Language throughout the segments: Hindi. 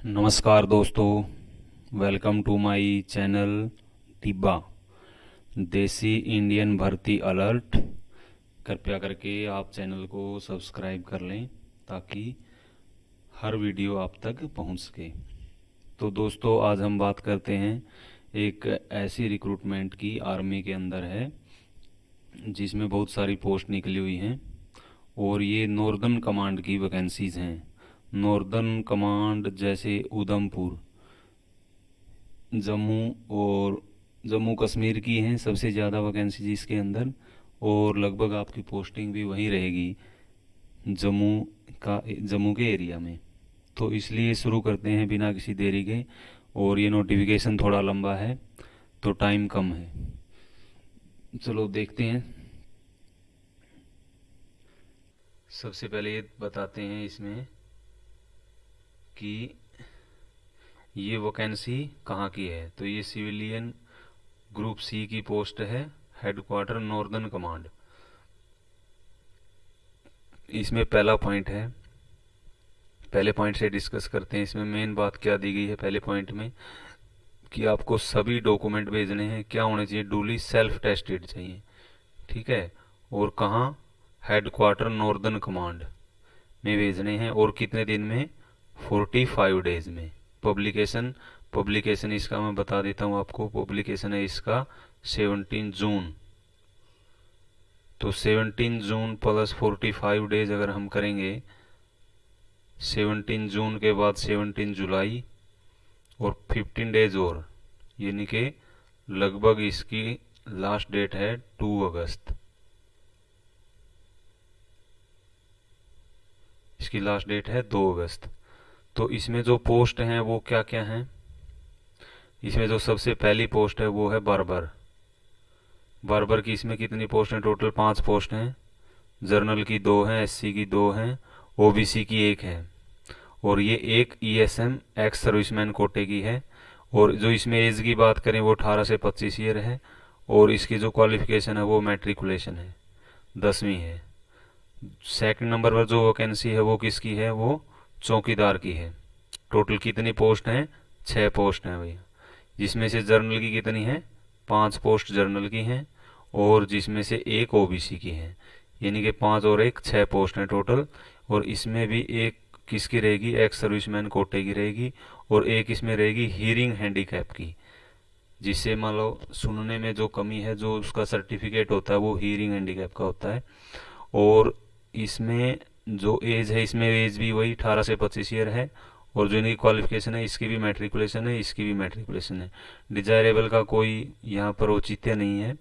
नमस्कार दोस्तों, welcome to my channel Tibba desi Indian भर्ती अलर्ट। कृपया करके आप चैनल को सब्सक्राइब कर लें ताकि हर वीडियो आप तक पहुंच सके। तो दोस्तों, आज हम बात करते हैं एक ऐसी रिक्रूटमेंट की आर्मी के अंदर है जिसमें बहुत सारी पोस्ट निकली हुई हैं और ये नॉर्दर्न कमांड की वैकेंसीज़ हैं। नॉर्दर्न कमांड जैसे उधमपुर, जम्मू और जम्मू कश्मीर की हैं सबसे ज़्यादा वैकेंसी इसके अंदर, और लगभग आपकी पोस्टिंग भी वहीं रहेगी जम्मू जम्मू के एरिया में। तो इसलिए शुरू करते हैं बिना किसी देरी के। और ये नोटिफिकेशन थोड़ा लंबा है तो टाइम कम है, चलो देखते हैं। सबसे पहले ये बताते हैं इसमें कि ये वैकेंसी कहाँ की है। तो ये सिविलियन ग्रुप सी की पोस्ट है, हेडक्वार्टर नॉर्दर्न कमांड। इसमें पहला पॉइंट है, पहले पॉइंट से डिस्कस करते हैं। इसमें मेन बात क्या दी गई है पहले पॉइंट में कि आपको सभी डॉक्यूमेंट भेजने हैं, क्या होने चाहिए, डूली सेल्फ टेस्टेड चाहिए, ठीक है। और कहाँ, हेडक्वार्टर नॉर्दर्न कमांड में भेजने हैं, और कितने दिन में, 45 डेज में। पब्लिकेशन पब्लिकेशन इसका मैं बता देता हूँ आपको। पब्लिकेशन है इसका 17 जून। तो 17 जून प्लस 45 डेज अगर हम करेंगे, 17 जून के बाद 17 जुलाई और 15 डेज और, यानी कि लगभग इसकी लास्ट डेट है 2 अगस्त। इसकी लास्ट डेट है 2 अगस्त। तो इसमें जो पोस्ट हैं वो क्या क्या हैं। इसमें जो सबसे पहली पोस्ट है वो है बार्बर। बार्बर की इसमें कितनी पोस्ट हैं, टोटल 5 पोस्ट हैं। जर्नल की 2 हैं, एससी की 2 हैं, ओबीसी की 1 है, और ये एक ईएसएम एक्स सर्विसमैन कोटे की है। और जो इसमें एज की बात करें वो 18 से 25 ईयर है, और इसकी जो क्वालिफिकेशन है वो मैट्रिकुलेशन है, 10वीं है। सेकंड नंबर पर जो वैकेंसी है वो किसकी है, वो चौकीदार की है। टोटल कितनी पोस्ट हैं, 6 पोस्ट हैं भैया। जिसमें से जर्नल की कितनी है, 5 पोस्ट जर्नल की हैं, और जिसमें से एक ओबीसी की है, यानी कि 5 और 1 6 पोस्ट हैं टोटल। और इसमें भी एक किसकी रहेगी, एक्स सर्विसमैन कोटे की रहेगी, और एक इसमें रहेगी हीरिंग हैंडीकैप की, जिससे मान लो सुनने में जो कमी है, जो उसका सर्टिफिकेट होता है वो हीरिंग हैंडीकैप का होता है। और इसमें जो एज है, इसमें एज भी वही 18 से 25 ईयर है, और जो इनकी क्वालिफिकेशन है इसकी भी मैट्रिकुलेशन है, इसकी भी मैट्रिकुलेशन है। डिजायरेबल का कोई यहाँ पर औचित्य नहीं है,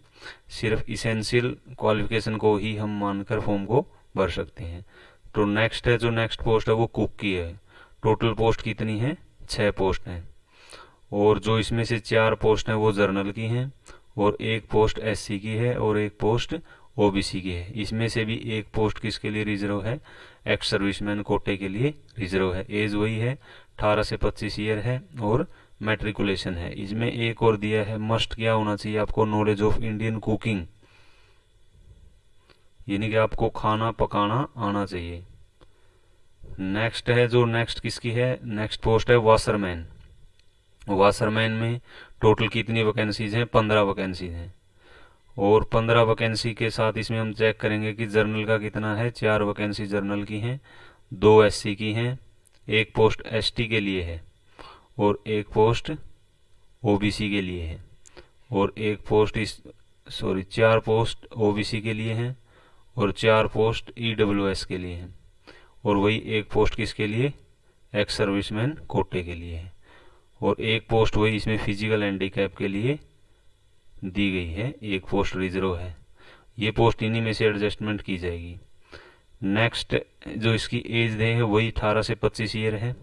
सिर्फ इसेंशियल क्वालिफिकेशन को ही हम मानकर फॉर्म को भर सकते हैं। तो नेक्स्ट है, जो नेक्स्ट पोस्ट है वो कुक की है। टोटल पोस्ट कितनी है, 6 पोस्ट हैं, और जो इसमें से 4 पोस्ट हैं वो जर्नल की हैं, और एक पोस्ट एससी की है, और एक पोस्ट ओबीसी की है। इसमें से भी एक पोस्ट किसके लिए रिजर्व है, एक्स सर्विसमैन कोटे के लिए रिजर्व है। एज वही है, 18 से 25 ईयर है, और मैट्रिकुलेशन है। इसमें एक और दिया है, मस्ट क्या होना चाहिए आपको, नॉलेज ऑफ इंडियन कुकिंग, यानी कि आपको खाना पकाना आना चाहिए। नेक्स्ट है, जो नेक्स्ट किसकी है, नेक्स्ट पोस्ट है वाशरमैन। वाशरमैन में टोटल कितनी वैकेंसीज हैं, 15 वैकेंसीज हैं। और 15 वैकेंसी के साथ इसमें हम चेक करेंगे कि जर्नल का कितना है, 4 वैकेंसी जर्नल की हैं, 2 एससी की हैं, एक पोस्ट एसटी के लिए है, और एक पोस्ट ओबीसी के लिए है, और एक पोस्ट इस 4 पोस्ट ओबीसी के लिए हैं, और 4 पोस्ट ईडब्ल्यूएस के लिए हैं, और वही एक पोस्ट किसके लिए, एक्स सर्विसमैन कोटे के लिए है, और एक पोस्ट वही इसमें फिजिकल हैंडीकैप के लिए दी गई है, एक पोस्ट रिजर्व है। ये पोस्ट इन्हीं में से एडजस्टमेंट की जाएगी। नेक्स्ट जो इसकी एज है वही 18 से 25 ईयर है,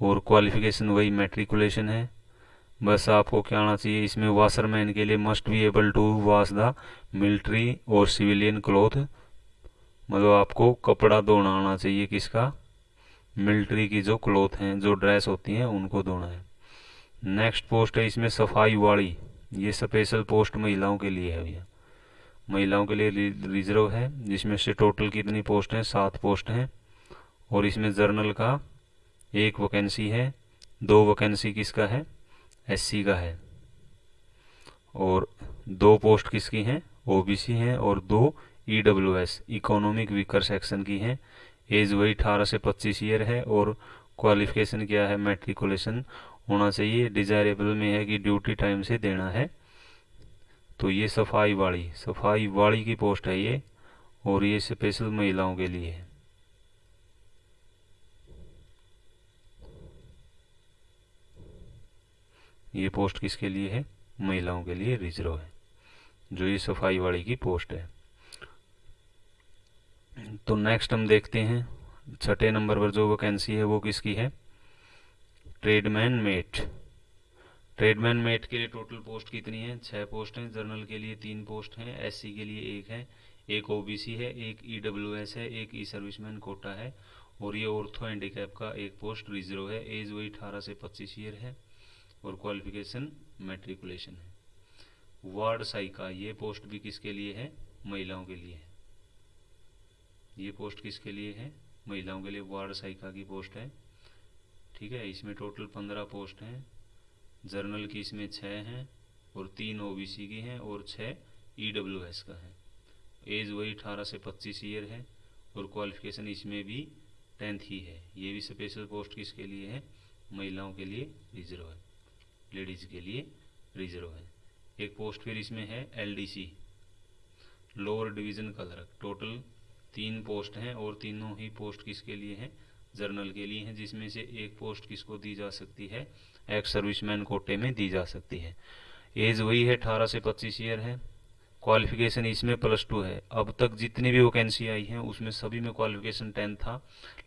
और क्वालिफिकेशन वही मैट्रिकुलेशन है। बस आपको क्या आना चाहिए, इसमें वाशरमैन के लिए must be able to wash the military और सिविलियन क्लॉथ, मतलब आपको कपड़ा धोना आना चाहिए, किसका, मिलिट्री की जो क्लॉथ हैं, जो ड्रेस होती हैं उनको धोना है। नेक्स्ट पोस्ट है इसमें सफाई वाली, ये स्पेशल पोस्ट महिलाओं के लिए है भैया, महिलाओं के लिए रिजर्व है। जिसमें से टोटल कितनी पोस्ट हैं, 7 पोस्ट हैं, और इसमें जर्नल का एक वैकेंसी है, 2 वैकेंसी किसका है, एससी का है, और 2 पोस्ट किसकी हैं, ओबीसी हैं, और 2 ईडब्ल्यूएस इकोनॉमिक वीकर सेक्शन की हैं। एज वही 18 से 25 ईयर है, और क्वालिफिकेशन क्या है, मैट्रिकुलेशन होना चाहिए। डिजायरेबल में है कि ड्यूटी टाइम से देना है। तो ये सफाई वाली की पोस्ट है ये, और ये स्पेशल महिलाओं के लिए है। ये पोस्ट किसके लिए है, महिलाओं के लिए रिजर्व है, जो ये सफाई वाली की पोस्ट है। तो नेक्स्ट हम देखते हैं 6ठे नंबर पर जो वैकेंसी है वो किसकी है, ट्रेडमैन मेट। ट्रेडमैन मेट के लिए टोटल पोस्ट कितनी है, 6 पोस्ट हैं। जनरल के लिए 3 पोस्ट हैं, एससी के लिए 1 है, एक ओबीसी है, एक ईडब्ल्यूएस है, एक ई सर्विसमैन कोटा है, और ये ऑर्थो हैंडीकैप का एक पोस्ट रिजर्व है। एज वही 18 से 25 ईयर है, और क्वालिफिकेशन मैट्रिकुलेशन है। वार्ड साइका, ये पोस्ट भी किसके लिए है, महिलाओं के लिए है। ये पोस्ट किसके लिए है, महिलाओं के लिए वार्ड साइका की पोस्ट है। ठीक है, इसमें टोटल 15 पोस्ट हैं। जर्नल की इसमें 6 हैं, और 3 ओबीसी की हैं, और 6 ईडब्ल्यूएस का है। एज वही 18 से 25 ईयर है, और क्वालिफिकेशन इसमें भी 10th ही है। ये भी स्पेशल पोस्ट किसके लिए है, महिलाओं के लिए रिजर्व है, लेडीज के लिए रिजर्व है। एक पोस्ट फिर इसमें है LDC, lower division clerk. Total 3 post हैं, और तीनों ही पोस्ट किसके लिए हैं, जर्नल के लिए हैं, जिसमें से एक पोस्ट किसको दी जा सकती है, एक्स सर्विसमैन कोटे में दी जा सकती है। एज वही है 18 से 25 ईयर है, क्वालिफिकेशन इसमें +2 है। अब तक जितनी भी वैकेंसी आई हैं उसमें सभी में क्वालिफिकेशन 10 था,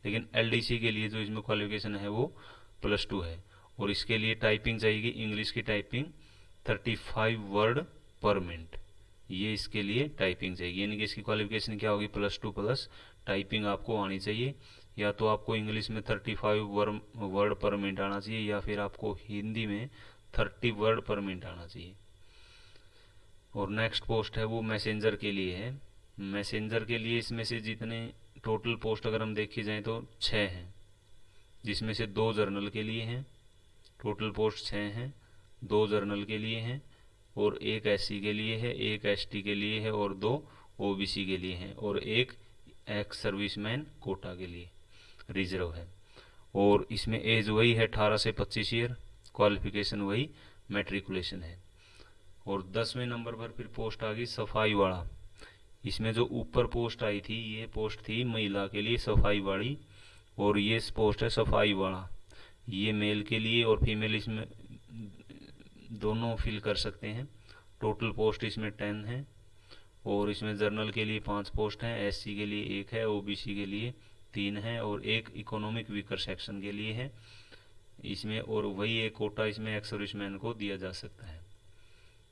लेकिन एलडीसी के लिए जो इसमें क्वालिफिकेशन है वो +2 है। और इसके लिए टाइपिंग चाहिए, इंग्लिश की टाइपिंग 35 वर्ड पर मिनट, ये इसके लिए टाइपिंग चाहिए। यानी कि इसकी क्वालिफिकेशन क्या होगी, +2 प्लस टाइपिंग आपको आनी चाहिए। या तो आपको इंग्लिश में 35 वर्ड पर मिनट आना चाहिए, या फिर आपको हिंदी में 30 वर्ड पर मिनट आना चाहिए। और नेक्स्ट पोस्ट है वो मैसेंजर के लिए है। मैसेंजर के लिए इसमें से जितने टोटल पोस्ट अगर हम देखी जाए तो 6 हैं, जिसमें से 2 जर्नल के लिए हैं। टोटल पोस्ट 6 हैं, 2 जर्नल के लिए हैं, और 1 एससी के लिए है, 1 एसटी के लिए है, और 2 ओबीसी के लिए हैं, और 1 एक्स सर्विसमैन कोटा के लिए रिजर्व है। और इसमें एज वही है 18 से 25 ईयर, क्वालिफिकेशन वही मैट्रिकुलेशन है। और 10वें नंबर पर फिर पोस्ट आ गई सफाई वाला। इसमें जो ऊपर पोस्ट आई थी ये पोस्ट थी महिला के लिए सफाई वाली, और ये पोस्ट है सफाई वाला। ये मेल के लिए और फीमेल इसमें दोनों फिल कर सकते हैं। टोटल पोस्ट इसमें 10 है, और इसमें जर्नल के लिए 5 पोस्ट हैं, एससी के लिए 1 है, ओबीसी के लिए 3 है, और 1 इकोनॉमिक वीकर सेक्शन के लिए है इसमें। और वही एक कोटा इसमें एक्स सर्विसमैन को दिया जा सकता है।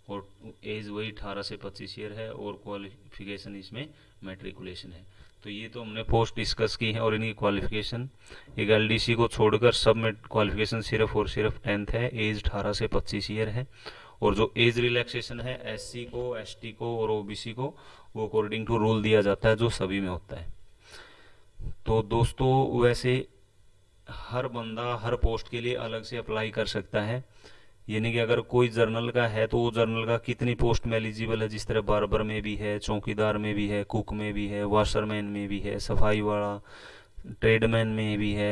और एज वही 18 से 25 ईयर है, और क्वालिफिकेशन इसमें मैट्रिकुलेशन है। तो ये तो हमने पोस्ट डिस्कस की है और इनकी क्वालिफिकेशन। एक एलडीसी को छोड़कर सब में क्वालिफिकेशन सिर्फ और सिर्फ 10th है, एज 18 से 25 ईयर है। और जो एज रिलैक्सेशन है एससी को, एसटी को और ओबीसी को, वो अकॉर्डिंग टू रूल दिया जाता है जो सभी में होता है। तो दोस्तों वैसे हर बंदा हर पोस्ट के लिए अलग से अप्लाई कर सकता है। यानी कि अगर कोई जर्नल का है तो वो जर्नल का कितनी पोस्ट में एलिजिबल है, जिस तरह बार्बर में भी है, चौकीदार में भी है, कुक में भी है, वाशरमैन में भी है, सफाई वाला ट्रेडमैन में भी है,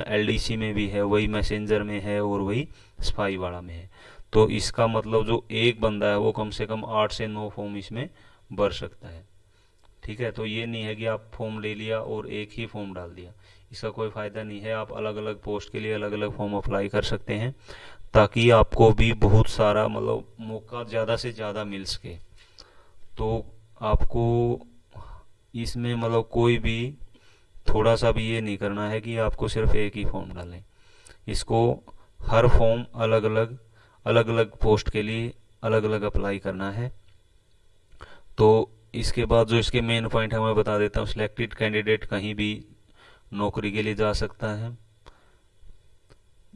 एलडीसी में भी है, वही मैसेंजर में है, और वही सफाई वाला में है। तो इसका मतलब जो एक बंदा है वो कम से कम 8 से 9 फॉर्म इसमें भर सकता है। ठीक है, तो ये नहीं है कि आप फॉर्म ले लिया और एक ही फॉर्म डाल दिया, इसका कोई फ़ायदा नहीं है। आप अलग अलग पोस्ट के लिए अलग अलग फॉर्म अप्लाई कर सकते हैं, ताकि आपको भी बहुत सारा मतलब मौका ज़्यादा से ज़्यादा मिल सके। तो आपको इसमें मतलब कोई भी थोड़ा सा भी ये नहीं करना है कि आपको सिर्फ एक ही फॉर्म डालें। इसको हर फॉर्म अलग अलग पोस्ट के लिए अलग अलग अप्लाई करना है। तो इसके बाद जो इसके मेन पॉइंट है मैं बता देता हूँ। सिलेक्टेड कैंडिडेट कहीं भी नौकरी के लिए जा सकता है।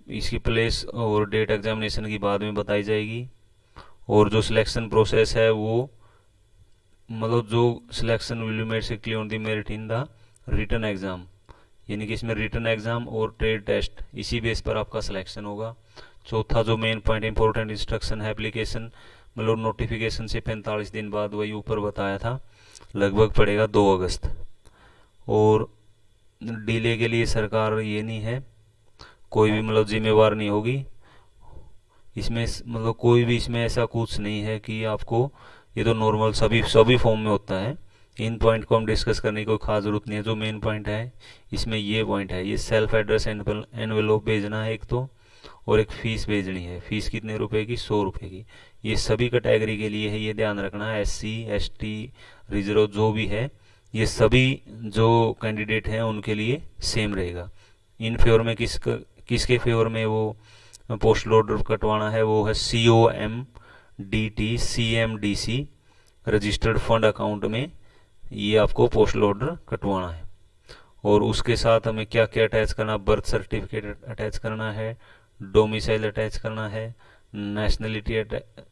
इसकी प्लेस और डेट एग्जामिनेशन की बाद में बताई जाएगी। और जो सिलेक्शन प्रोसेस है वो मतलब जो selection will be made strictly on the merit in the written exam, यानी कि इसमें रिटन एग्जाम और ट्रेड टेस्ट, इसी बेस पर आपका सिलेक्शन होगा। चौथा जो मेन पॉइंट इंपॉर्टेंट इंस्ट्रक्शन है एप्लीकेशन मतलब नोटिफिकेशन से 45 दिन बाद, वही ऊपर बताया था, लगभग पड़ेगा 2 अगस्त। और डिले के लिए सरकार ये नहीं है, कोई भी मतलब जिम्मेवार नहीं होगी इसमें, मतलब कोई भी इसमें ऐसा कुछ नहीं है कि आपको, ये तो नॉर्मल सभी सभी फॉर्म में होता है। इन पॉइंट को हम डिस्कस करने की कोई खास जरूरत नहीं है। जो मेन पॉइंट है इसमें ये पॉइंट है, ये सेल्फ एड्रेस एनवेलोप भेजना है एक तो, और एक फीस भेजनी है। फीस कितने रुपए की? 100 रुपए की। ये सभी कैटेगरी के लिए है, ये ध्यान रखना है। SC ST रिजर्व जो भी है, ये सभी जो कैंडिडेट हैं उनके लिए सेम रहेगा। इन फेवर में किसके फेवर में वो पोस्टल ऑर्डर कटवाना है? वो है COMDT CMDC registered fund account में, ये आपको पोस्टल ऑर्डर कटवाना है। और उसके साथ हमें क्या क्या अटैच करना? बर्थ सर्टिफिकेट अटैच करना है, डोमिसाइल अटैच करना है, nationality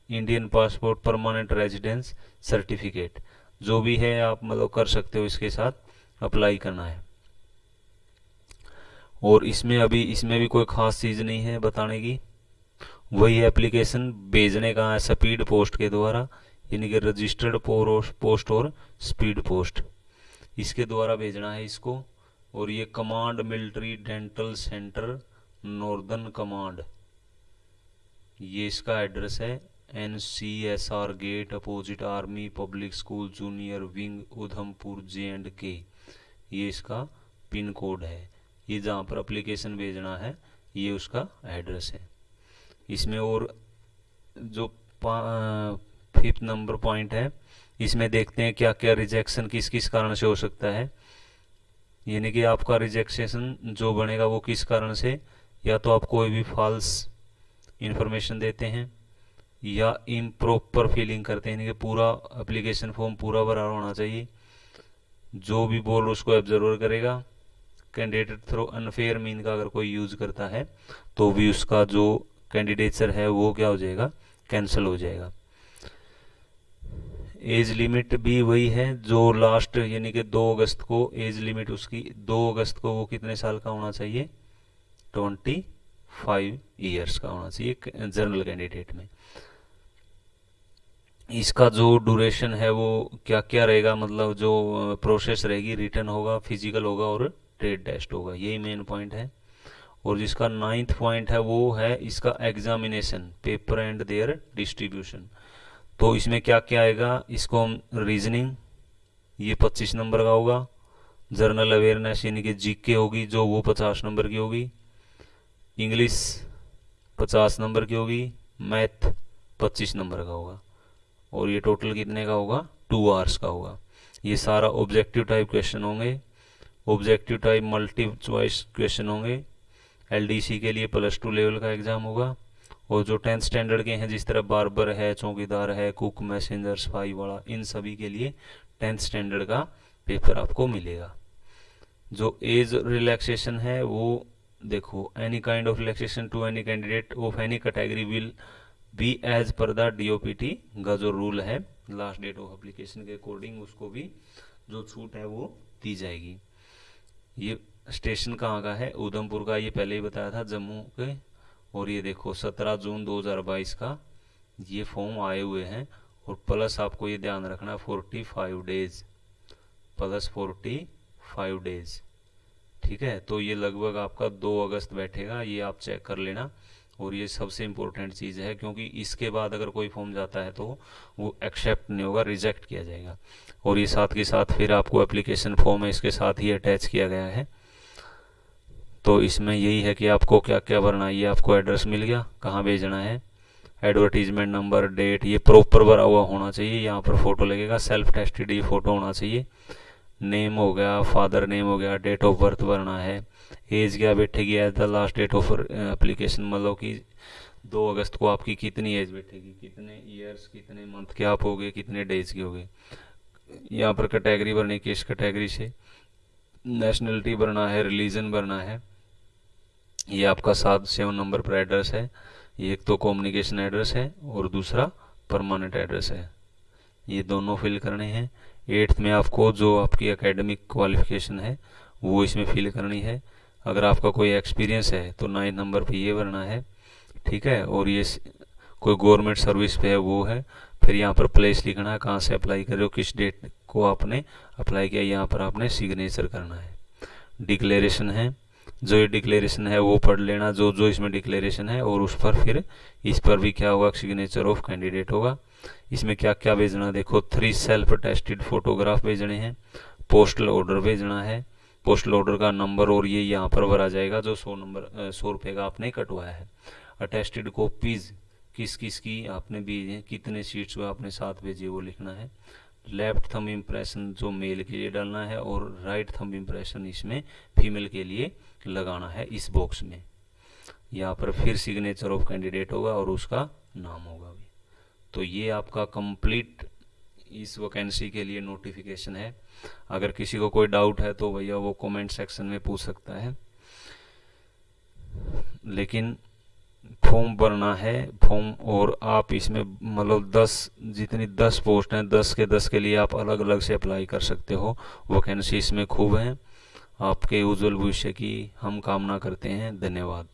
Indian passport, permanent residence certificate, जो भी है आप मतलब कर सकते हो, इसके साथ अप्लाई करना है। और इसमें भी कोई खास चीज़ नहीं है बताने की। वही एप्लीकेशन भेजने का है स्पीड पोस्ट के द्वारा, यानी कि रजिस्टर्ड पोस्ट और स्पीड पोस्ट, इसके द्वारा भेजना है इसको। और ये command military dental centre northern command, ये इसका एड्रेस है। NCSR gate opposite army public school junior wing Udhampur J&K, ये इसका पिन कोड है। ये जहाँ पर एप्लीकेशन भेजना है ये उसका एड्रेस है। इसमें और जो 5th नंबर पॉइंट है, इसमें देखते हैं क्या क्या रिजेक्शन किस किस कारण से हो सकता है। यानी कि आपका रिजेक्शन जो बनेगा वो किस कारण से, या तो आप कोई भी फॉल्स इंफॉर्मेशन देते हैं, या इम्प्रॉपर फिलिंग करते हैं, यानी कि पूरा एप्लीकेशन फॉर्म पूरा भरा होना चाहिए। जो भी बोल उसको ऑब्जर्वर करेगा। कैंडिडेट थ्रो अनफेयर मीन का अगर कोई यूज करता है तो भी उसका जो कैंडिडेचर है वो क्या हो जाएगा? कैंसिल हो जाएगा। एज लिमिट भी वही है जो लास्ट, यानी कि 2 अगस्त को एज लिमिट उसकी 2 अगस्त को वो कितने साल का होना चाहिए? 25 ईयर्स का होना चाहिए जनरल कैंडिडेट में। इसका जो ड्यूरेशन है वो क्या क्या रहेगा, मतलब जो प्रोसेस रहेगी, रिटर्न होगा, फिजिकल होगा और ट्रेड टेस्ट होगा, यही मेन पॉइंट है। और जिसका 9th पॉइंट है वो है इसका examination paper and there distribution. तो इसमें क्या क्या आएगा? इसको हम रीजनिंग, ये 25 नंबर का होगा। जर्नल अवेयरनेस यानी कि GK होगी जो वो 50 नंबर की होगी। इंग्लिश 50 नंबर की होगी। मैथ 25 नंबर का होगा। और ये टोटल कितने का होगा? 2 आवर्स का होगा। ये सारा ऑब्जेक्टिव टाइप क्वेश्चन होंगे, objective type multi choice question होंगे। LDC के लिए +2 लेवल का एग्जाम होगा। और जो 10th स्टैंडर्ड के हैं, जिस तरह बार्बर है, चौकीदार है, कुक, मैसेंजर, स्पाई वाला, इन सभी के लिए 10th स्टैंडर्ड का पेपर आपको मिलेगा। जो एज रिलैक्सेशन है वो देखो, any kind of relaxation to any candidate of any category will be as per the DOPT का जो रूल है, लास्ट डेट ऑफ एप्लीकेशन के अकॉर्डिंग उसको भी जो छूट है वो दी जाएगी। ये स्टेशन कहाँ का है? उधमपुर का, ये पहले ही बताया था, जम्मू के। और ये देखो 17 जून 2022 का ये फॉर्म आए हुए हैं। और प्लस आपको ये ध्यान रखना 45 डेज प्लस 45 डेज, ठीक है। तो ये लगभग आपका 2 अगस्त बैठेगा, ये आप चेक कर लेना। और ये सबसे इम्पोर्टेंट चीज़ है, क्योंकि इसके बाद अगर कोई फॉर्म जाता है तो वो एक्सेप्ट नहीं होगा, रिजेक्ट किया जाएगा। और ये साथ के साथ फिर आपको एप्लीकेशन फॉर्म है इसके साथ ही अटैच किया गया है। तो इसमें यही है कि आपको क्या क्या भरना है। ये आपको एड्रेस मिल गया, कहाँ भेजना है, एडवर्टीजमेंट नंबर, डेट, ये प्रॉपर भरा हुआ होना चाहिए। यहाँ पर फोटो लगेगा, सेल्फ टेस्टेड ये फोटो होना चाहिए। नेम हो गया, फादर नेम हो गया, डेट ऑफ बर्थ भरना है। एज क्या बैठेगी as the last date of application, मतलब कि 2 अगस्त को आपकी कितनी एज बैठेगी, कितने ईयर्स, कितने मंथ के आप होगे, कितने डेज के होगे। यहाँ पर कैटेगरी भरनी, किस कैटेगरी से, नेशनलिटी भरना है, रिलीजन भरना है। ये आपका 7 नंबर पर एड्रेस है। ये एक तो कम्युनिकेशन एड्रेस है और दूसरा परमानेंट एड्रेस है, ये दोनों फिल करने हैं। 8th में आपको जो आपकी एकेडमिक क्वालिफिकेशन है वो इसमें फिल करनी है। अगर आपका कोई एक्सपीरियंस है तो 9 नंबर पे ये भरना है, ठीक है। और ये कोई गवर्नमेंट सर्विस पे है वो है। फिर यहाँ पर प्लेस लिखना है, कहाँ से अप्लाई कर रहे हो, किस डेट को आपने अप्लाई किया, यहाँ पर आपने सिग्नेचर करना है। डिक्लेरेशन है, जो ये डिक्लेरेशन है वो पढ़ लेना, जो जो इसमें डिक्लेरेशन है, और उस पर फिर इस पर भी क्या होगा, सिग्नेचर ऑफ कैंडिडेट होगा। इसमें क्या क्या भेजना, देखो 3 सेल्फ टेस्टेड फोटोग्राफ भेजने हैं, पोस्टल ऑर्डर भेजना है, पोस्टल ऑर्डर का नंबर, और ये यहाँ पर भरा जाएगा जो 100 रुपये का आपने कटवाया है। अटेस्टेड कॉपीज किस किस की आपने भेजी है, कितने शीट्स में आपने साथ भेजी वो लिखना है। लेफ्ट थंब इम्प्रेशन जो मेल के लिए डालना है, और राइट थंब इम्प्रेशन इसमें फीमेल के लिए लगाना है इस बॉक्स में। यहाँ पर फिर सिग्नेचर ऑफ कैंडिडेट होगा और उसका नाम होगा भी। तो ये आपका कंप्लीट इस वैकेंसी के लिए नोटिफिकेशन है। अगर किसी को कोई डाउट है तो भैया वो कमेंट सेक्शन में पूछ सकता है। लेकिन फॉर्म भरना है, फॉर्म, और आप इसमें मतलब 10 पोस्ट हैं, 10 के 10 के लिए आप अलग अलग से अप्लाई कर सकते हो। वैकेंसी इसमें खूब है। आपके उज्जवल भविष्य की हम कामना करते हैं। धन्यवाद।